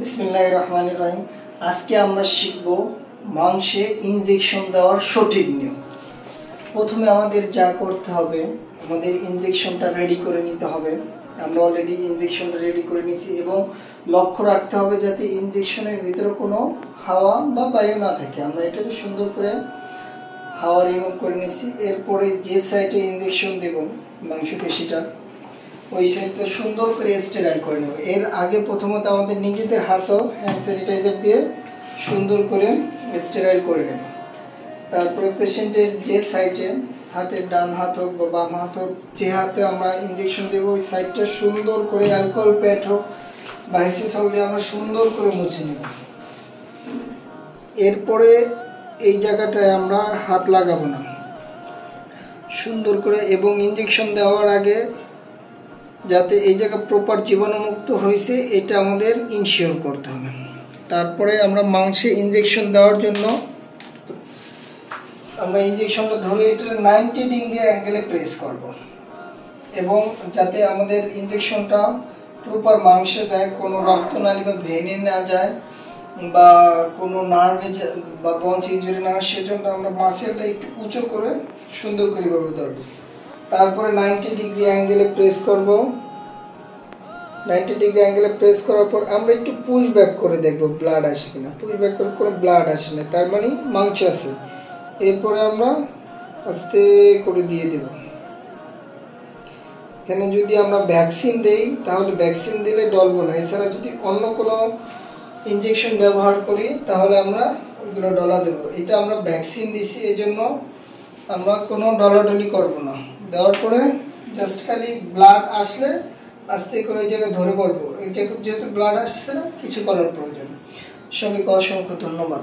বিসমিল্লাহির রহমানির রহিম। আজকে আমরা শিখব মাংসে ইনজেকশন দেওয়ার সঠিক নিয়ম। প্রথমে আমাদের যা করতে হবে, আমাদের ইনজেকশনটা রেডি করে নিতে হবে। আমরা অলরেডি ইনজেকশনটা রেডি করে নিয়েছি এবং লক্ষ্য রাখতে হবে যাতে ইনজেকশনের ভিতরে কোনো হাওয়া বা বায়ু না থাকে। আমরা এটাকে সুন্দর করে হাওয়া রিমুভ করে নিয়েছি। এরপরে যে সাইডে ইনজেকশন দেব মাংসপেশিটা, ওই সাইডটা সুন্দর করে স্টেরাইল করে নেব। এর আগে প্রথমত আমাদের নিজেদের হাতও হ্যান্ড স্যানিটাইজার দিয়ে সুন্দর করে স্টেরাইল করে নেব। তারপরে পেশেন্টের যে সাইডে, হাতের ডান হাত হোক বা বাম হাত হোক, যে হাতে আমরা ইনজেকশন দেবো ওই সাইডটা সুন্দর করে অ্যালকোহল প্যাড হোক বা হেক্সিসল দিয়ে আমরা সুন্দর করে মুছে নেব। এরপরে এই জায়গাটায় আমরা হাত লাগাবো না, সুন্দর করে, এবং ইনজেকশন দেওয়ার আগে যাতে এই জায়গা প্রপার জীবাণুমুক্ত হয়েছে এটা আমাদের ইনশিওর করতে হবে। তারপরে আমরা মাংসে ইনজেকশন দেওয়ার জন্য আমরা ইনজেকশনটা ধরে এটা 90 ডিগ্রি অ্যাঙ্গেলে প্রেস করব এবং যাতে আমাদের ইনজেকশনটা প্রপার মাংসে যায়, কোনো রক্তনালী বা ভেনে না যায় বা কোনো নার্ভে বা বনস ইনজুরি না হয়, সেজন্য আমরা মাসেলটা একটু উঁচু করে সুন্দর করে ভাবে ধরবো। তারপরে 90 ডিগ্রি অ্যাঙ্গেলে প্রেস করব। 90 ডিগ্রি অ্যাঙ্গেলে প্রেস করার পর আমরা একটু পুশ ব্যাক করে দেখব ব্লাড আসে কিনা। পুশ ব্যাক করে কোনো ব্লাড আসে না, তার মানে মাংস আছে। এরপরে আমরা আস্তে করে দিয়ে দেব। এখানে যদি আমরা ভ্যাকসিন দেই তাহলে ভ্যাকসিন দিলে ডলবো না, এছাড়া যদি অন্য কোনো ইনজেকশন ব্যবহার করি তাহলে আমরা ওইগুলো ডলা দেবো। এটা আমরা ভ্যাকসিন দিছি এই জন্য আমরা কোনো ডলাডলি করব না। দেওয়ার পরে জাস্ট খালি ব্লাড আসলে আস্তে করে এই জায়গায় ধরে পড়বো। এই জায়গায় যেহেতু ব্লাড আসছে না, কিছু করার প্রয়োজন। সবাইকে অসংখ্য ধন্যবাদ।